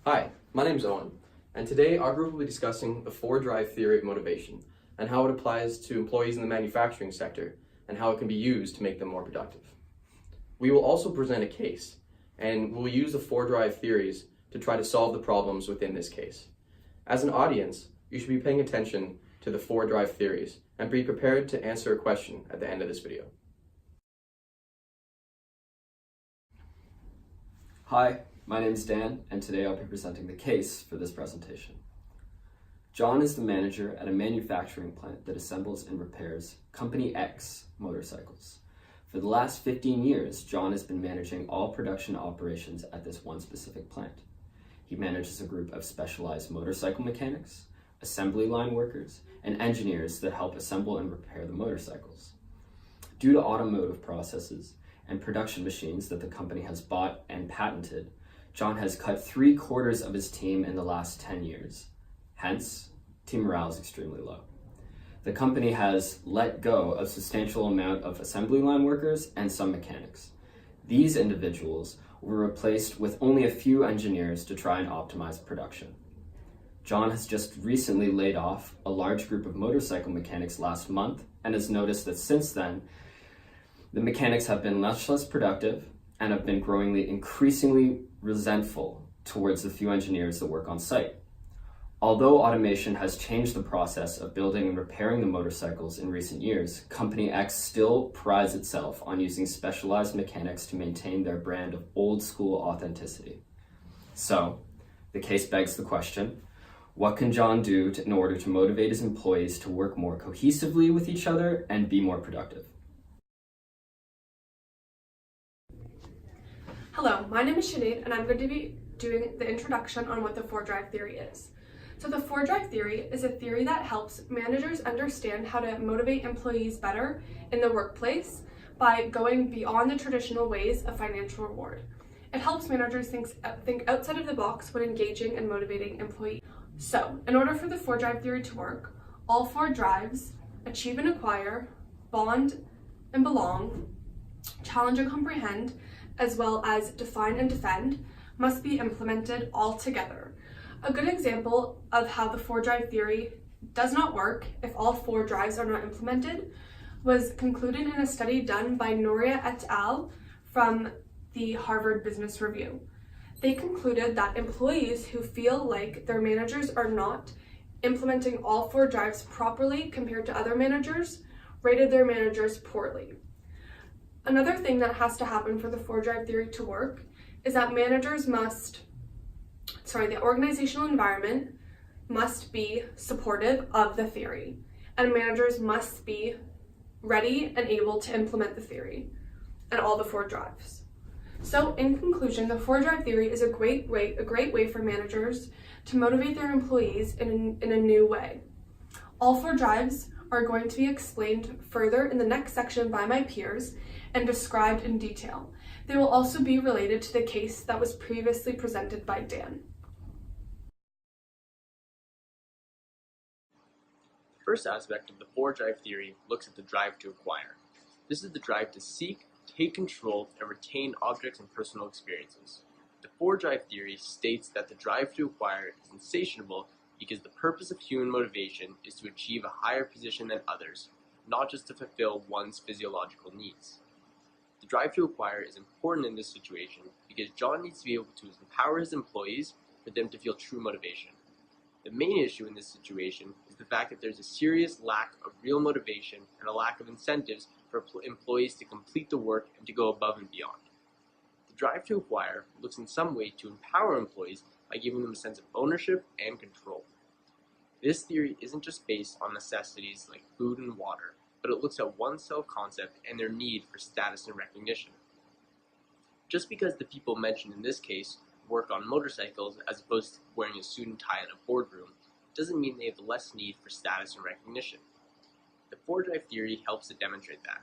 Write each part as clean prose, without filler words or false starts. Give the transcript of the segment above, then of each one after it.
Hi, my name's Owen, and today our group will be discussing the four-drive theory of motivation and how it applies to employees in the manufacturing sector and how it can be used to make them more productive. We will also present a case, and we'll use the four-drive theories to try to solve the problems within this case. As an audience, you should be paying attention to the four-drive theories and be prepared to answer a question at the end of this video. Hi, my name is Dan, and today I'll be presenting the case for this presentation. John is the manager at a manufacturing plant that assembles and repairs Company X motorcycles. For the last 15 years, John has been managing all production operations at this one specific plant. He manages a group of specialized motorcycle mechanics, assembly line workers, and engineers that help assemble and repair the motorcycles. Due to automotive processes and production machines that the company has bought and patented, John has cut 3/4 of his team in the last 10 years. Hence, team morale is extremely low. The company has let go a substantial amount of assembly line workers and some mechanics. These individuals were replaced with only a few engineers to try and optimize production. John has just recently laid off a large group of motorcycle mechanics last month and has noticed that since then, the mechanics have been much less productive and have been growingly increasingly resentful towards the few engineers that work on site. Although automation has changed the process of building and repairing the motorcycles in recent years, Company X still prides itself on using specialized mechanics to maintain their brand of old school authenticity. So, the case begs the question, what can John do in order to motivate his employees to work more cohesively with each other and be more productive? Hello, my name is Sinead, and I'm going to be doing the introduction on what the four-drive theory is. So the four-drive theory is a theory that helps managers understand how to motivate employees better in the workplace by going beyond the traditional ways of financial reward. It helps managers think outside of the box when engaging and motivating employees. So, in order for the four-drive theory to work, all four drives, achieve and acquire, bond and belong, challenge and comprehend, as well as define and defend, must be implemented all together. A good example of how the four-drive theory does not work if all four drives are not implemented was concluded in a study done by Noria et al. From the Harvard Business Review. They concluded that employees who feel like their managers are not implementing all four drives properly compared to other managers rated their managers poorly. Another thing that has to happen for the four-drive theory to work is that the organizational environment must be supportive of the theory, and managers must be ready and able to implement the theory and all the four drives. So in conclusion, the four-drive theory is a great way for managers to motivate their employees in a new way. All four drives are going to be explained further in the next section by my peers and described in detail. They will also be related to the case that was previously presented by Dan. The first aspect of the four-drive theory looks at the drive to acquire. This is the drive to seek, take control, and retain objects and personal experiences. The four-drive theory states that the drive to acquire is insatiable because the purpose of human motivation is to achieve a higher position than others, not just to fulfill one's physiological needs. The drive to acquire is important in this situation because John needs to be able to empower his employees for them to feel true motivation. The main issue in this situation is the fact that there's a serious lack of real motivation and a lack of incentives for employees to complete the work and to go above and beyond. The drive to acquire looks in some way to empower employees by giving them a sense of ownership and control. This theory isn't just based on necessities like food and water, but it looks at one's self-concept and their need for status and recognition. Just because the people mentioned in this case work on motorcycles as opposed to wearing a suit and tie in a boardroom doesn't mean they have less need for status and recognition. The four-drive theory helps to demonstrate that.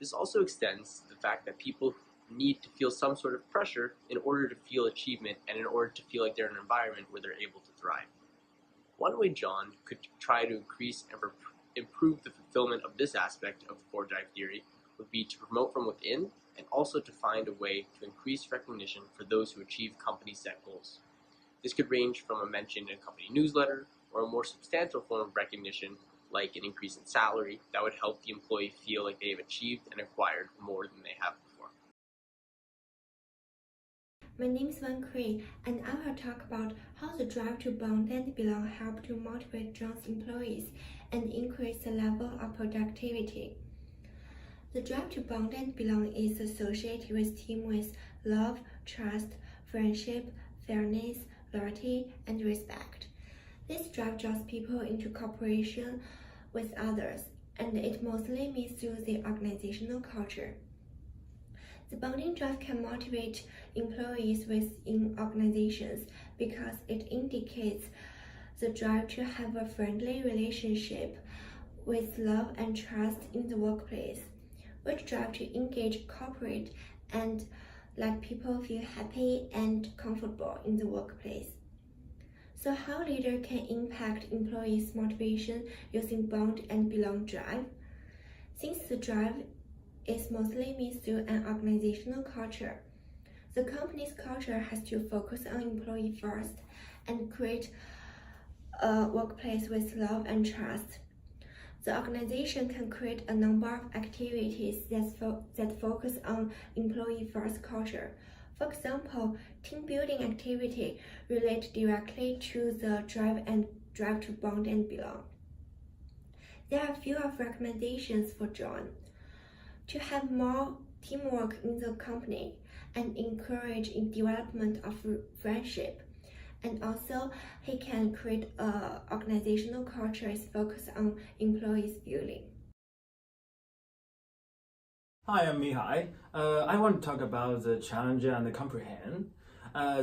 This also extends to the fact that people need to feel some sort of pressure in order to feel achievement and in order to feel like they're in an environment where they're able to thrive. One way John could try to increase and improve the fulfillment of this aspect of the four-drive theory would be to promote from within and also to find a way to increase recognition for those who achieve company set goals. This could range from a mention in a company newsletter or a more substantial form of recognition like an increase in salary that would help the employee feel like they have achieved and acquired more than they have before. My name is Wan Kui, and I will talk about how the drive to bond and belong help to motivate John's employees and increase the level of productivity. The drive to bond and belong is associated with team with love, trust, friendship, fairness, loyalty, and respect. This drive draws people into cooperation with others, and it mostly means through the organizational culture. The bonding drive can motivate employees within organizations because it indicates the drive to have a friendly relationship with love and trust in the workplace, which drive to engage, cooperate, and let people feel happy and comfortable in the workplace. So how leader can impact employees' motivation using bond and belong drive? Since the drive is mostly means through an organizational culture, the company's culture has to focus on employee first and create a workplace with love and trust. The organization can create a number of activities that focus on employee-first culture. For example, team building activity relate directly to the drive to bond and belong. There are a few of recommendations for John to have more teamwork in the company and encourage in development of friendship. And also, he can create an organizational culture focused on employees' feeling. Hi, I'm Mihai. I want to talk about the challenge and the comprehend.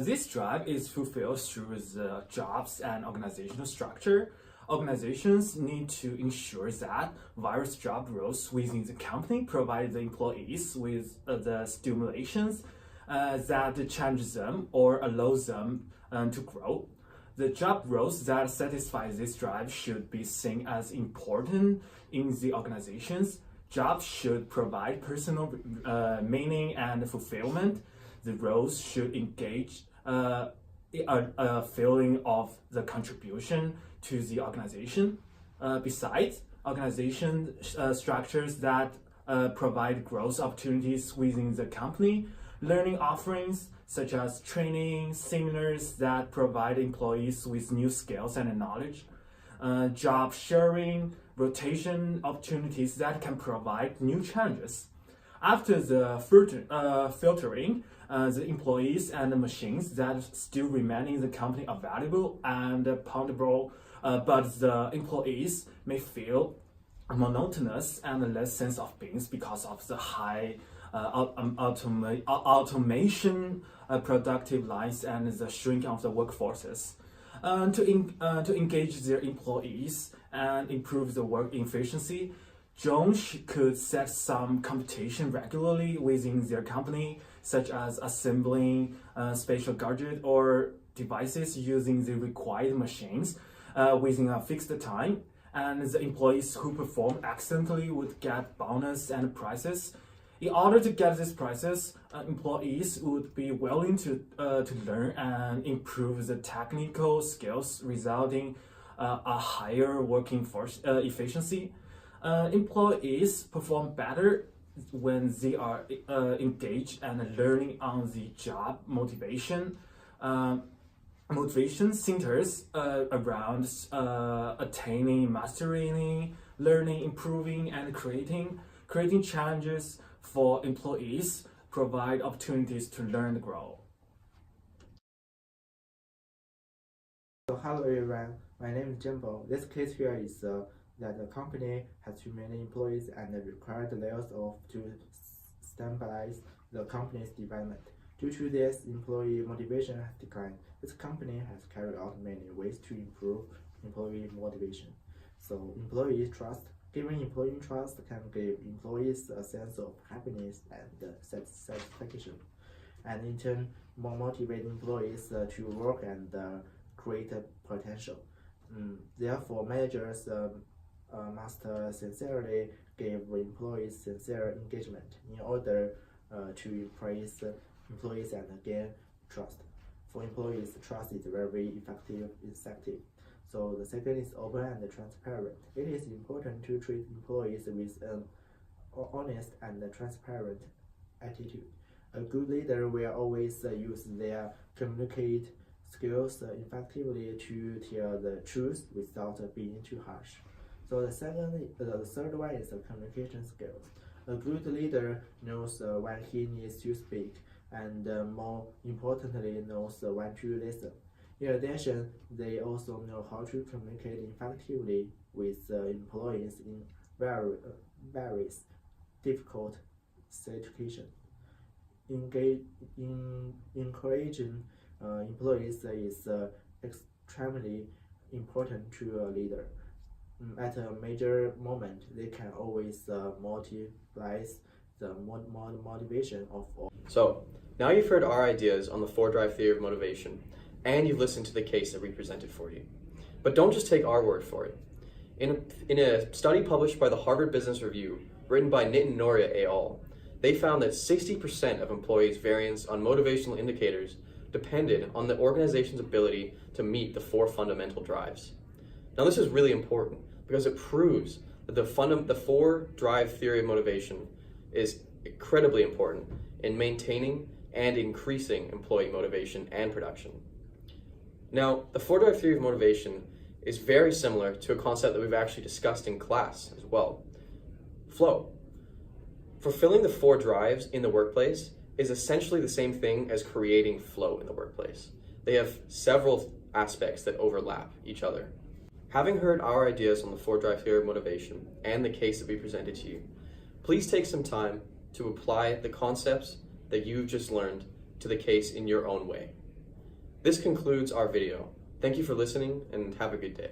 This drive is fulfilled through the jobs and organizational structure. Organizations need to ensure that various job roles within the company provide the employees with the stimulations that challenge them or allow them to grow. The job roles that satisfy this drive should be seen as important in the organizations. Jobs should provide personal meaning and fulfillment. The roles should engage a feeling of the contribution to the organization. Besides, organization structures that provide growth opportunities within the company, learning offerings such as training, seminars that provide employees with new skills and knowledge, job sharing, rotation opportunities that can provide new challenges. After the filtering, the employees and the machines that still remain in the company are valuable and pountable, but the employees may feel monotonous and less sense of being because of the high automation, productive lines, and the shrinking of the workforces. To engage their employees and improve the work efficiency, John could set some competition regularly within their company, such as assembling special gadgets or devices using the required machines within a fixed time. And the employees who perform excellently would get bonus and prizes. In order to get these prizes, employees would be willing to learn and improve the technical skills, resulting a higher working force efficiency. Employees perform better when they are engaged and learning on the job. Motivation centers around attaining mastery, learning, improving, and creating challenges for employees, provide opportunities to learn and grow. So hello everyone, my name is Jimbo. This case here is that the company has too many employees and required layers to stabilize the company's development. Due to this, employee motivation has declined. This company has carried out many ways to improve employee motivation. So employee trust. Giving employee trust can give employees a sense of happiness and satisfaction, and in turn motivate employees to work and create potential. Therefore, managers must sincerely give employees sincere engagement in order to impress employees and gain trust. for employees, trust is very effective. So the second is open and transparent. It is important to treat employees with an honest and transparent attitude. A good leader will always use their communicate skills effectively to tell the truth without being too harsh. So the third one is communication skills. A good leader knows when he needs to speak, and more importantly, knows when to listen. In addition, they also know how to communicate effectively with employees in various difficult situations. Encouraging employees is extremely important to a leader. At a major moment, they can always multiply the motivation of all. So, now you've heard our ideas on the 4-Drive theory of motivation, and you've listened to the case that we presented for you. But don't just take our word for it. In a study published by the Harvard Business Review, written by Nitin Noria et al., they found that 60% of employees' variance on motivational indicators depended on the organization's ability to meet the 4 fundamental drives. Now, this is really important because it proves that the 4-Drive theory of motivation is incredibly important in maintaining and increasing employee motivation and production. Now, the 4-Drive theory of motivation is very similar to a concept that we've actually discussed in class as well: flow. Fulfilling the 4 drives in the workplace is essentially the same thing as creating flow in the workplace. They have several aspects that overlap each other. Having heard our ideas on the 4-Drive theory of motivation and the case that we presented to you, please take some time to apply the concepts that you've just learned to the case in your own way. This concludes our video. Thank you for listening and have a good day.